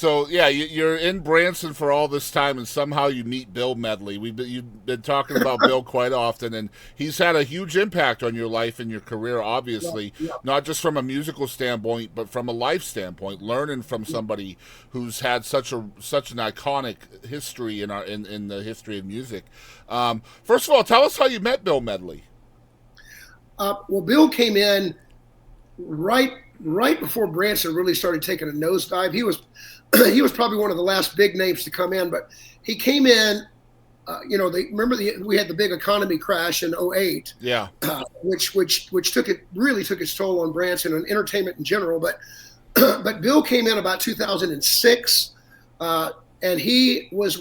So yeah, you're in Branson for all this time, and somehow you meet Bill Medley. You've been talking about Bill quite often, and he's had a huge impact on your life and your career. Yeah, Obviously, yeah, not just from a musical standpoint, but from a life standpoint. Learning from somebody who's had such an iconic history in the history of music. First of all, tell us how you met Bill Medley. well, Bill came in right right before Branson really started taking a nosedive. He was he was probably one of the last big names to come in, but he came in. Remember we had the big economy crash in '08, Yeah, which took its toll on Branson and entertainment in general. But but Bill came in about 2006, and he was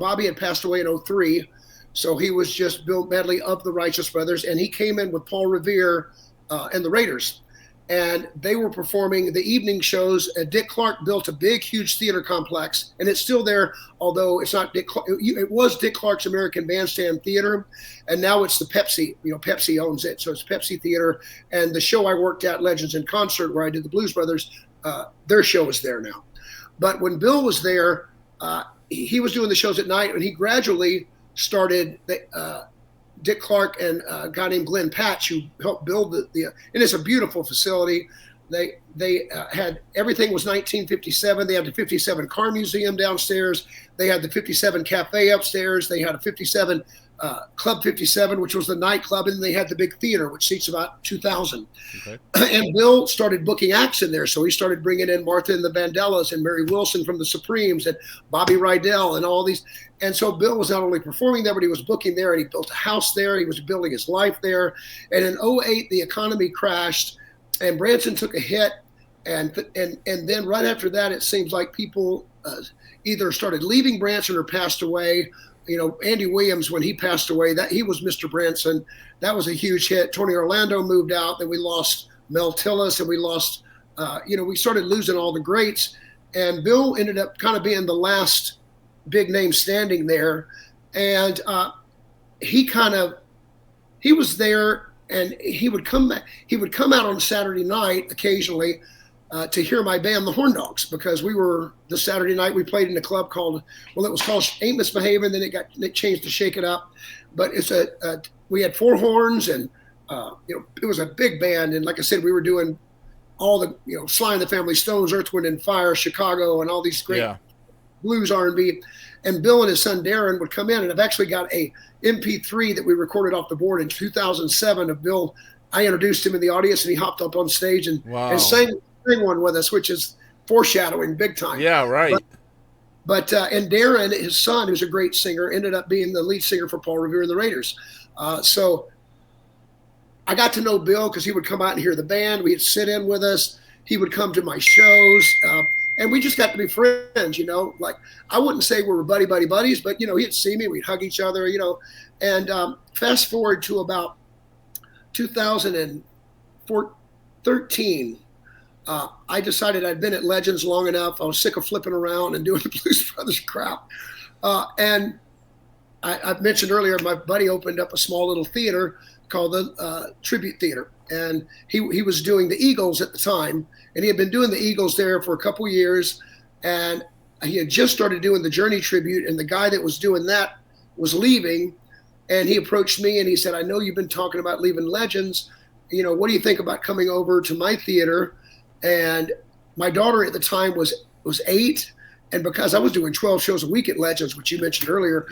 Bobby had passed away in '03, so he was just Bill Medley of the Righteous Brothers, and he came in with Paul Revere and the Raiders. And they were performing the evening shows. Dick Clark built a big, huge theater complex, and it's still there. Although it's not Dick Clark, it was Dick Clark's American Bandstand Theater, and now it's the Pepsi. Pepsi owns it, so it's Pepsi Theater. And the show I worked at, Legends in Concert, where I did the Blues Brothers, their show is there now. But when Bill was there, he was doing the shows at night, and he gradually started. Dick Clark and a guy named Glenn Patch, who helped build the and it's a beautiful facility. They had everything was 1957. They had the 57 car museum downstairs. They had the 57 cafe upstairs. They had a 57 Club 57, which was the nightclub, and they had the big theater, which seats about 2,000. okay. And Bill started booking acts in there, so he started bringing in Martha and the Vandellas and Mary Wilson from the Supremes and Bobby Rydell and all these. And so Bill was not only performing there, but he was booking there, and he built a house there. He was building his life there. And in '08, the economy crashed, and Branson took a hit. And then right after that, it seems like people either started leaving Branson or passed away. Andy Williams, when he passed away, that he was Mr. Branson. That was a huge hit. Tony Orlando moved out. Then we lost Mel Tillis, and we lost, we started losing all the greats. And Bill ended up kind of being the last big name standing there. And he was there, and he would come out on Saturday night occasionally to hear my band, the Horn Dogs, because we were the Saturday night we played in a club called it was called Ain't Misbehaving, then it changed to Shake It Up. But it's we had four horns, and it was a big band, and like I said, we were doing all the Sly and the Family Stones, Earth, Wind and Fire, Chicago, and all these great blues, R&B. And Bill and his son Darren would come in, and I've actually got a MP3 that we recorded off the board in 2007 of Bill. I introduced him in the audience, and he hopped up on stage and sang one with us, which is foreshadowing big time. Yeah, right. But and Darren, his son, who's a great singer, ended up being the lead singer for Paul Revere and the Raiders. So I got to know Bill because he would come out and hear the band. We'd sit in with us. He would come to my shows. And we just got to be friends, Like, I wouldn't say we were buddies, but, he'd see me. We'd hug each other, And fast forward to about 2013, I decided I'd been at Legends long enough. I was sick of flipping around and doing the Blues Brothers crap. And I mentioned earlier, my buddy opened up a small little theater called the Tribute Theater. And he was doing the Eagles at the time. And he had been doing the Eagles there for a couple years. And he had just started doing the Journey Tribute. And the guy that was doing that was leaving. And he approached me and he said, I know you've been talking about leaving Legends. What do you think about coming over to my theater? And my daughter at the time was 8. And because I was doing 12 shows a week at Legends, which you mentioned earlier,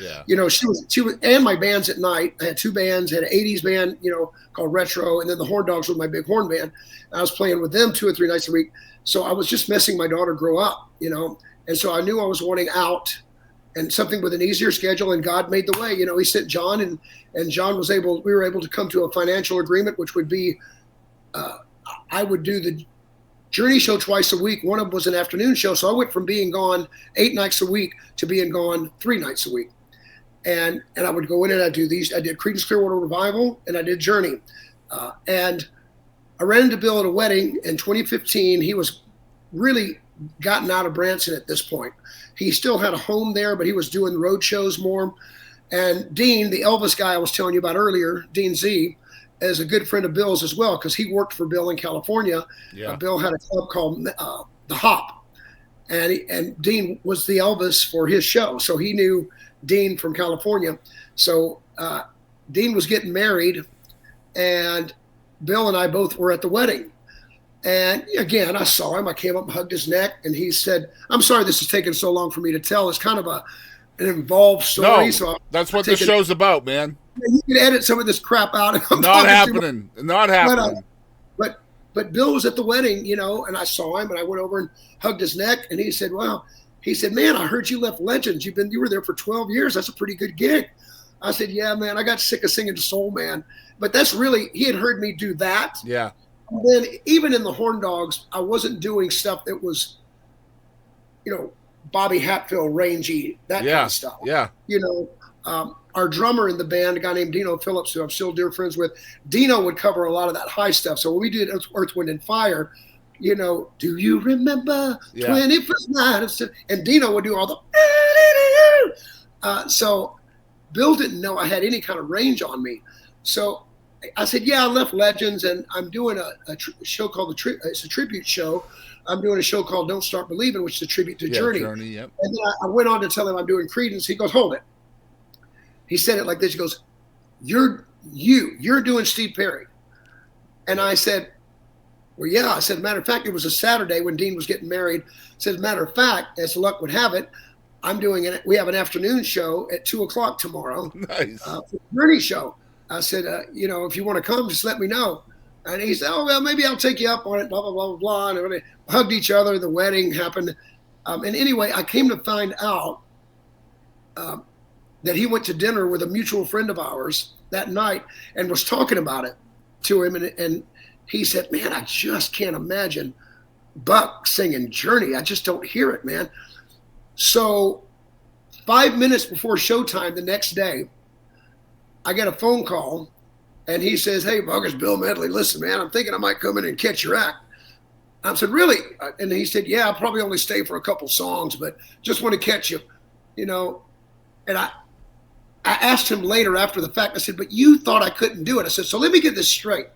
she was, and my bands at night. I had two bands, I had an 80s band, called Retro, and then the Horn Dogs was my big horn band. I was playing with them 2 or 3 nights a week. So I was just messing my daughter grow up, and so I knew I was wanting out and something with an easier schedule, and God made the way. He sent John, and John we were able to come to a financial agreement, which would be, I would do the Journey show twice a week. One of them was an afternoon show. So I went from being gone 8 nights a week to being gone 3 nights a week. And I would go in and I'd do these. I did Creedence Clearwater Revival and I did Journey. And I ran into Bill at a wedding in 2015. He was really gotten out of Branson at this point. He still had a home there, but he was doing road shows more. And Dean, the Elvis guy I was telling you about earlier, Dean Z, is a good friend of Bill's as well, because he worked for Bill in California. Yeah. Bill had a club called The Hop, and Dean was the Elvis for his show, so he knew Dean from California. So Dean was getting married, and Bill and I both were at the wedding. And again, I saw him. I came up and hugged his neck, and he said, "I'm sorry this is taking so long for me to tell. It's kind of an involved story." No, so that's what this show's about, man. You can edit some of this crap out. Not happening. Not happening. But Bill was at the wedding, and I saw him, and I went over and hugged his neck, and he said, "Wow," he said, "Man, I heard you left Legends. You were there for 12 years. That's a pretty good gig." I said, "Yeah, man, I got sick of singing to Soul Man." But that's really, he had heard me do that. Yeah. And then even in the Horn Dogs, I wasn't doing stuff that was, Bobby Hatfield, rangy, that kind of stuff. Yeah. Our drummer in the band, a guy named Dino Phillips, who I'm still dear friends with, Dino would cover a lot of that high stuff. So when we did Earth, Wind, and Fire, do you remember 21st night of September? And Dino would do all the, so Bill didn't know I had any kind of range on me. So I said, "Yeah, I left Legends, and I'm doing a show called it's a tribute show. I'm doing a show called Don't Start Believing, which is a tribute to Journey." Yep. And then I went on to tell him I'm doing Creedence. He goes, "Hold it." He said it like this. He goes, You're doing Steve Perry." And I said, "Well, yeah." I said, "Matter of fact, it was a Saturday when Dean was getting married." I said, "Matter of fact, as luck would have it, I'm doing it. We have an afternoon show at 2:00 tomorrow." Nice. For the Journey show. I said, "If you want to come, just let me know." And he said, "Oh, well, maybe I'll take you up on it, blah, blah, blah, blah." And we hugged each other. The wedding happened. And anyway, I came to find out that he went to dinner with a mutual friend of ours that night and was talking about it to him. And he said, "Man, I just can't imagine Buck singing Journey. I just don't hear it, man." So 5 minutes before showtime the next day, I get a phone call, and he says, "Hey, Buck, it's Bill Medley. Listen, man, I'm thinking I might come in and catch your act." I said, "Really?" And he said, "Yeah, I'll probably only stay for a couple songs, but just want to catch you, And I asked him later after the fact, I said, "But you thought I couldn't do it." I said, "So let me get this straight.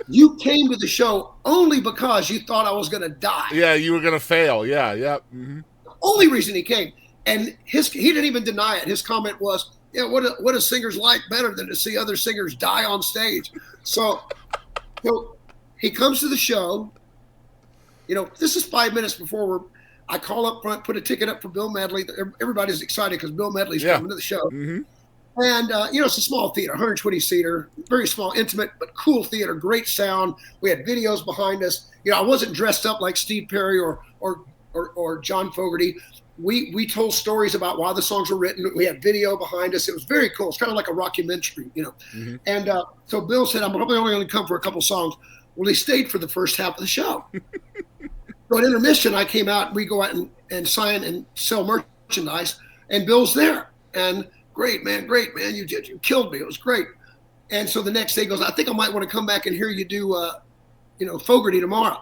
You came to the show only because you thought I was going to die." Yeah, you were going to fail. Yeah, yeah. Mm-hmm. The only reason he came. And he didn't even deny it. His comment was, "Yeah, what do singers like better than to see other singers die on stage?" So he comes to the show. This is 5 minutes before I call up front, put a ticket up for Bill Medley. Everybody's excited because Bill Medley's coming to the show. Mm-hmm. And, it's a small theater, 120-seater, very small, intimate, but cool theater, great sound. We had videos behind us. I wasn't dressed up like Steve Perry or John Fogerty. We told stories about why the songs were written. We had video behind us. It was very cool. It's kind of like a rockumentary, Mm-hmm. And so Bill said, "I'm probably only going to come for a couple songs." Well, he stayed for the first half of the show. So at intermission, I came out. We go out and sign and sell merchandise, and Bill's there. And great, man. You killed me. It was great. And so the next day he goes, "I think I might want to come back and hear you do, Fogerty tomorrow."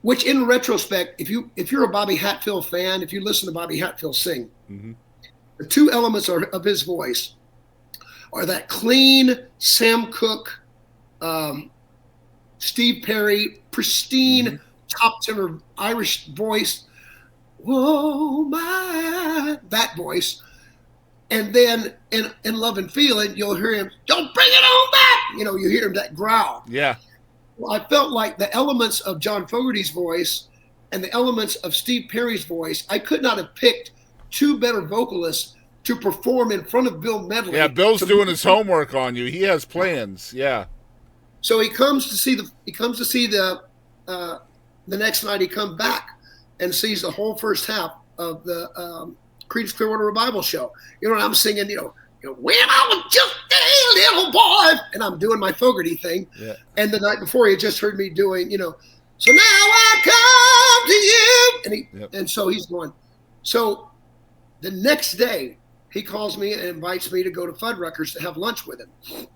Which, in retrospect, if you're a Bobby Hatfield fan, if you listen to Bobby Hatfield sing, Mm-hmm. the two elements of his voice are that clean Sam Cooke, Steve Perry, pristine, Mm-hmm. top tenor Irish voice. Whoa, my, that voice. And then in Love and Feeling, you'll hear him, "Don't bring it on back." You hear him, that growl. Yeah. Well, I felt like the elements of John Fogerty's voice and the elements of Steve Perry's voice, I could not have picked two better vocalists to perform in front of Bill Medley. Yeah, Bill's doing his homework on you. He has plans. Yeah. So he comes to see the next night. He comes back and sees the whole first half of the Creedence Clearwater Revival show. And I'm singing, "When I was just a little boy," and I'm doing my Fogerty thing. Yeah. And the night before, he had just heard me doing, "So now I come to you," and so he's going. So the next day, he calls me and invites me to go to Fuddruckers to have lunch with him.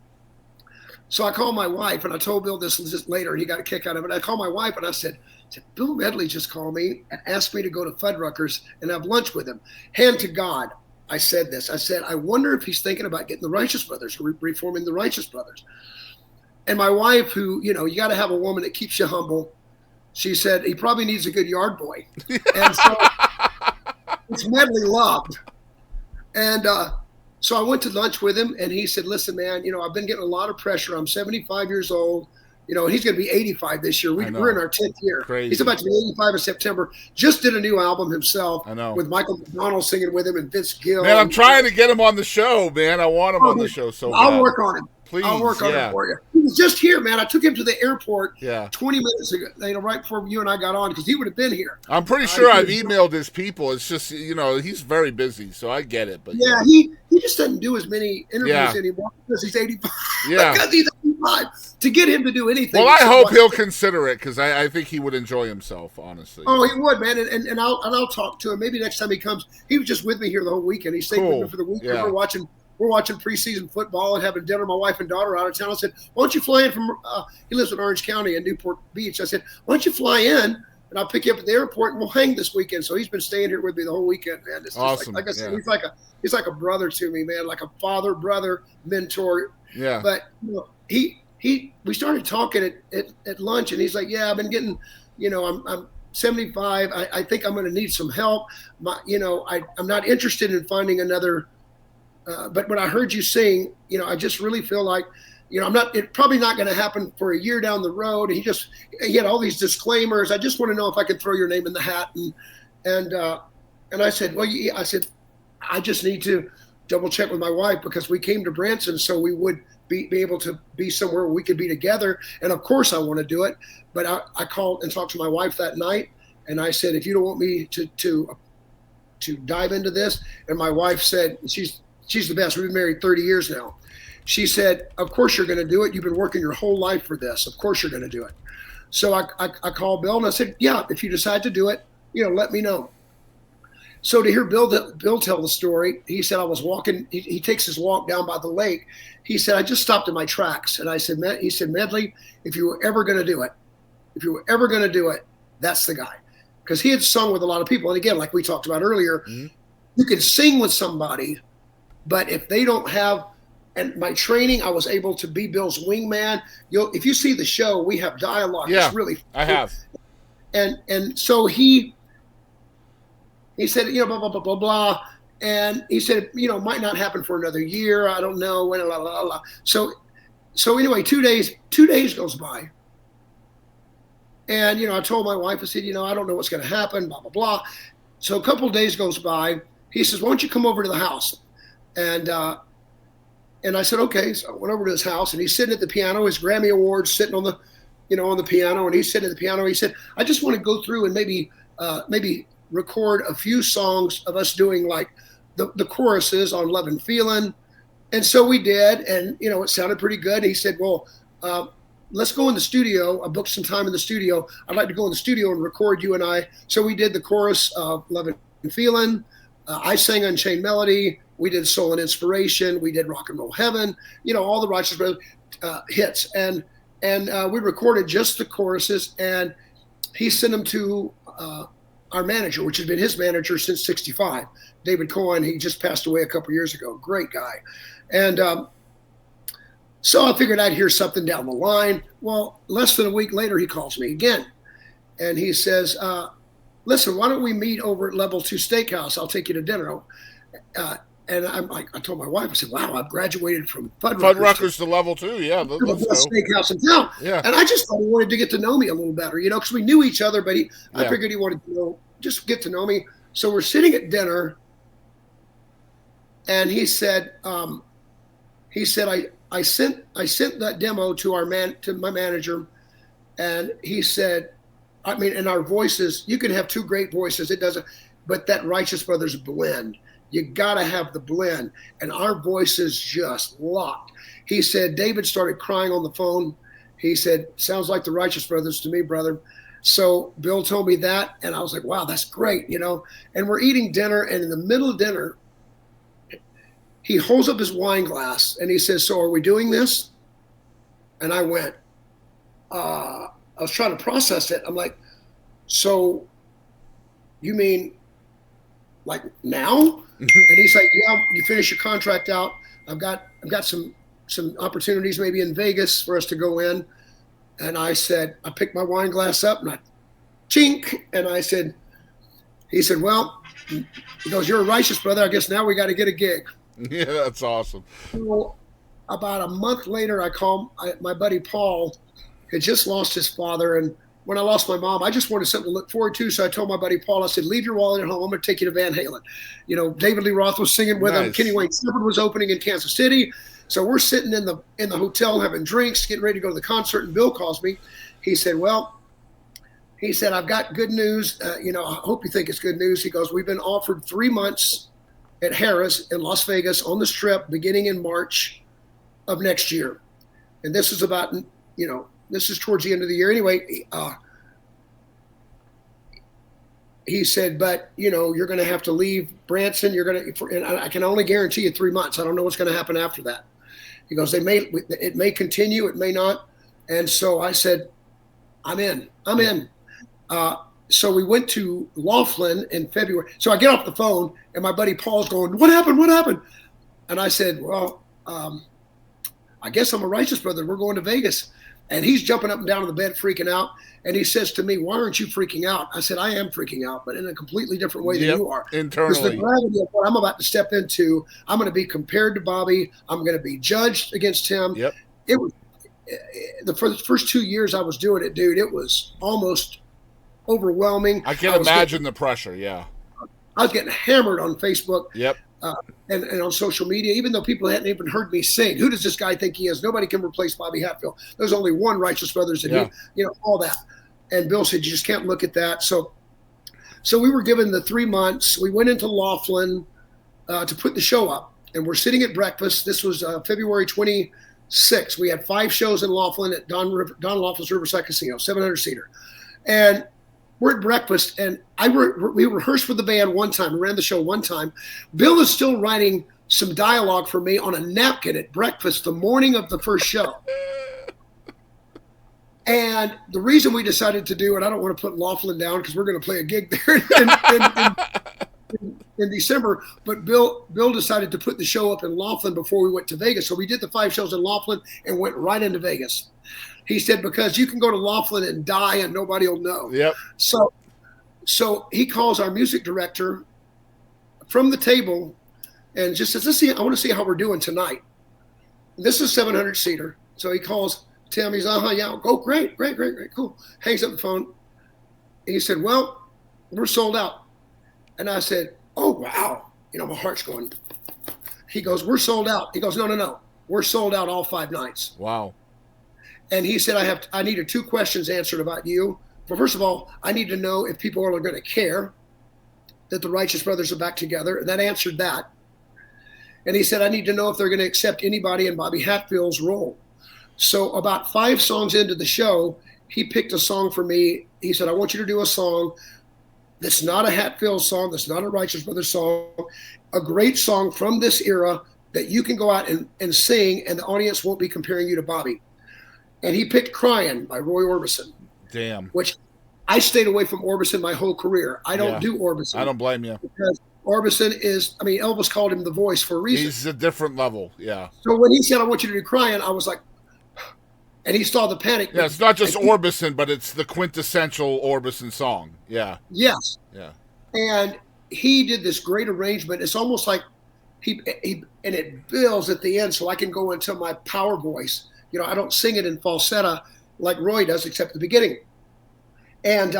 So I called my wife, and I told Bill this just later, and he got a kick out of it. I called my wife, and I said, "Bill Medley just called me and asked me to go to Fuddruckers and have lunch with him." Hand to God, I said this. I said, "I wonder if he's thinking about getting the Righteous Brothers, reforming the Righteous Brothers." And my wife, who, you got to have a woman that keeps you humble. She said, he probably needs a good yard boy. And so it's Medley loved. And so I went to lunch with him, and he said, listen, man, I've been getting a lot of pressure. I'm 75 years old. He's going to be 85 this year. We're in our 10th year. Crazy. He's about to be 85 in September. Just did a new album himself. I know. With Michael McDonald singing with him and Vince Gill. Man, I'm trying to get him on the show, man. I want him on the show so bad. I'll work on him. Please, I'll work on it for you. He was just here, man. I took him to the airport 20 minutes ago, right before you and I got on, because he would have been here. I'm pretty sure I've emailed his people. It's just, he's very busy, so I get it. But yeah, he just doesn't do as many interviews anymore because he's 85. Yeah. Because he's 85. To get him to do anything. Well, I hope he'll consider it, because I think he would enjoy himself, honestly. Oh, he would, man. And I'll talk to him. Maybe next time he comes. He was just with me here the whole weekend. He stayed with me for the weekend. Yeah. We're watching preseason football and having dinner. My wife and daughter are out of town. I said, why don't you fly in from, he lives in Orange County in Newport Beach. I said, why don't you fly in and I'll pick you up at the airport and we'll hang this weekend. So he's been staying here with me the whole weekend, man. It's awesome. Like I said, he's like a brother to me, man, like a father, brother, mentor. Yeah. But we started talking at lunch, and he's like, yeah, I've been getting, I'm 75. I think I'm going to need some help. I'm not interested in finding another. But when I heard you sing, I just really feel like, it's probably not going to happen for a year down the road. And he had all these disclaimers. I just want to know if I could throw your name in the hat. And I said, I just need to double check with my wife, because we came to Branson so we would be able to be somewhere where we could be together. And of course I want to do it. But I called and talked to my wife that night, and I said, if you don't want me to dive into this, and my wife said, she's the best. We've been married 30 years now. She said, of course you're going to do it. You've been working your whole life for this. Of course you're going to do it. So I called Bill and I said, yeah, if you decide to do it, let me know. So to hear Bill tell the story, he said, I was walking, he takes his walk down by the lake. He said, I just stopped in my tracks. And he said, Medley, if you were ever going to do it, that's the guy. Because he had sung with a lot of people. And again, like we talked about earlier, you can sing with somebody, but if they don't have, and my training, I was able to be Bill's wingman. If you see the show, we have dialogue. Yeah, it's really fun. I have. And so he said, blah, blah, blah, blah, blah. And he said, it might not happen for another year. I don't know when, blah, blah, blah. So anyway, 2 days goes by. And, I told my wife, I said, I don't know what's going to happen, blah, blah, blah. So a couple of days goes by. He says, why don't you come over to the house? And I said, okay. So I went over to his house, and he's sitting at the piano, his Grammy Awards sitting on the, on the piano. And he's sitting at the piano. He said, I just want to go through and maybe record a few songs of us doing like the choruses on Love and Feeling. And so we did. And, it sounded pretty good. And he said, well, let's go in the studio. I booked some time in the studio. I'd like to go in the studio and record you and I. So we did the chorus of Love and Feeling. I sang Unchained Melody. We did Soul and Inspiration. We did Rock and Roll Heaven. All the Righteous Brothers hits. And we recorded just the choruses. And he sent them to our manager, which has been his manager since '65, David Cohen. He just passed away a couple years ago. Great guy. And so I figured I'd hear something down the line. Well, less than a week later, he calls me again. And he says, listen, why don't we meet over at Level 2 Steakhouse? I'll take you to dinner. And I told my wife, I said, wow, I've graduated from Fuddruckers to Level 2. Yeah. The best steakhouse in town. Yeah. And I just thought he wanted to get to know me a little better, because we knew each other, but I figured he wanted to just get to know me. So we're sitting at dinner, and he said, I sent that demo to my manager, and he said, in our voices, you can have two great voices. It doesn't, but that Righteous Brothers blend, you got to have the blend. And our voices just locked. He said, David started crying on the phone. He said, sounds like the Righteous Brothers to me, brother. So Bill told me that, and I was like, wow, that's great, And we're eating dinner, and in the middle of dinner, he holds up his wine glass, and he says, so are we doing this? And I went, I was trying to process it. I'm like, so you mean like now? And he's like, yeah, you finish your contract out. I've got some opportunities maybe in Vegas for us to go in. And I said, I picked my wine glass up and I chink. And he said, well, he goes, you're a righteous brother. I guess now we got to get a gig. Yeah, that's awesome. So about a month later, I called my buddy Paul, had just lost his father. And when I lost my mom, I just wanted something to look forward to. So I told my buddy Paul, I said, leave your wallet at home. I'm going to take you to Van Halen. You know, David Lee Roth was singing with him. Kenny Wayne Shepherd was opening in Kansas City. So we're sitting in the hotel having drinks, getting ready to go to the concert. And Bill calls me. He said, I've got good news. I hope you think it's good news. He goes, we've been offered 3 months at Harrah's in Las Vegas on the Strip beginning in March of next year. And this is about, this is towards the end of the year. Anyway, he said, but, you're going to have to leave Branson. And I can only guarantee you 3 months. I don't know what's going to happen after that. He goes, it may continue, it may not. And so I said, I'm in. So we went to Laughlin in February. So I get off the phone and my buddy Paul's going, what happened? And I said, well, I guess I'm a righteous brother. We're going to Vegas. And he's jumping up and down on the bed, freaking out. And he says to me, why aren't you freaking out? I said, I am freaking out, but in a completely different way than you are. Internally. Because the gravity of what I'm about to step into, I'm going to be compared to Bobby. I'm going to be judged against him. Yep. It was the first 2 years I was doing it, dude, it was almost overwhelming. I can imagine the pressure. Yeah. I was getting hammered on Facebook. Yep. And on social media, even though people hadn't even heard me sing. Who does this guy think he is? Nobody can replace Bobby Hatfield. There's only one righteous brothers, and all that. And Bill said, you just can't look at that. So we were given the 3 months. We went into Laughlin to put the show up, and we're sitting at breakfast. This was February 26th. We had 5 shows in Laughlin at Don Laughlin's Riverside Casino, 700-seater. And we're at breakfast, and we rehearsed with the band one time. We ran the show one time. Bill is still writing some dialogue for me on a napkin at breakfast the morning of the first show. And the reason we decided to do it, I don't want to put Laughlin down because we're going to play a gig there in December. But Bill decided to put the show up in Laughlin before we went to Vegas. So we did the 5 shows in Laughlin and went right into Vegas. He said, because you can go to Laughlin and die and nobody will know. Yep. So he calls our music director from the table and just says, I want to see how we're doing tonight. This is 700-seater. So he calls Tim. He's, yeah, go, great, cool. Hangs up the phone. And he said, well, we're sold out. And I said, oh, wow. My heart's going. He goes, we're sold out. He goes, no. We're sold out all 5 nights. Wow. And he said, I needed 2 questions answered about you. Well, first of all, I need to know if people are going to care that the Righteous Brothers are back together. And that answered that. And he said, I need to know if they're going to accept anybody in Bobby Hatfield's role. So about 5 songs into the show, he picked a song for me. He said, I want you to do a song that's not a Hatfield song, that's not a Righteous Brothers song, a great song from this era that you can go out and sing, and the audience won't be comparing you to Bobby. And he picked Crying by Roy Orbison. Damn. Which I stayed away from Orbison my whole career. I don't do Orbison. I don't blame you. Because Orbison is, Elvis called him the voice for a reason. He's a different level, yeah. So when he said, I want you to do Crying, I was like, and he saw the panic. Yeah, it's not just Orbison, but it's the quintessential Orbison song. Yeah. Yes. Yeah. And he did this great arrangement. It's almost like he and it builds at the end so I can go into my power voice. I don't sing it in falsetto like Roy does, except at the beginning. And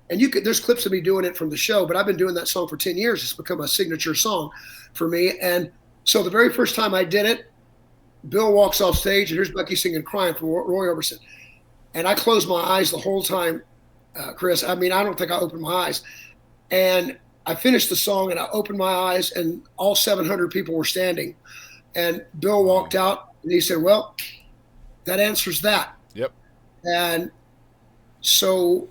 there's clips of me doing it from the show, but I've been doing that song for 10 years. It's become a signature song for me. And so the very first time I did it, Bill walks off stage and here's Bucky singing Crying for Roy Orbison. And I closed my eyes the whole time, Chris. I don't think I opened my eyes. And I finished the song and I opened my eyes and all 700 people were standing. And Bill walked out and he said, well, that answers that. Yep. And so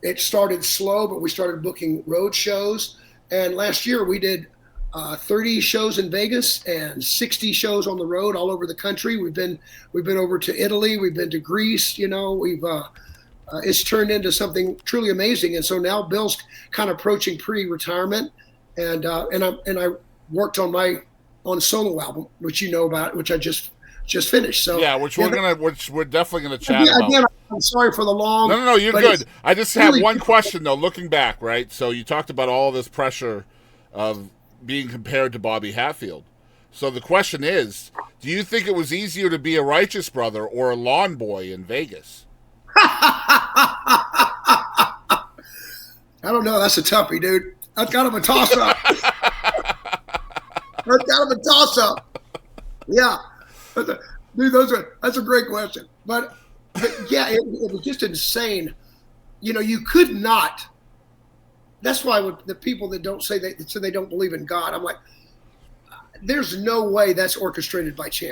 it started slow, but we started booking road shows. And last year we did 30 shows in Vegas and 60 shows on the road all over the country. We've been over to Italy. We've been to Greece. It's turned into something truly amazing. And so now Bill's kind of approaching pre-retirement, and I worked on solo album, which you know about, which I just finished. So yeah, which we're definitely gonna chat about. Again, I'm sorry for the long. No, you're good. I just have really one question though. Looking back, right? So you talked about all this pressure of being compared to Bobby Hatfield. So the question is, do you think it was easier to be a Righteous Brother or a lawn boy in Vegas? I don't know. That's a toughie, dude. That's kind of a toss-up. That's kind of a toss-up. Yeah. Dude, that's a great question. But yeah, it was just insane. You know, you could not. That's why with the people that don't say they don't believe in God, I'm like, there's no way that's orchestrated by chance.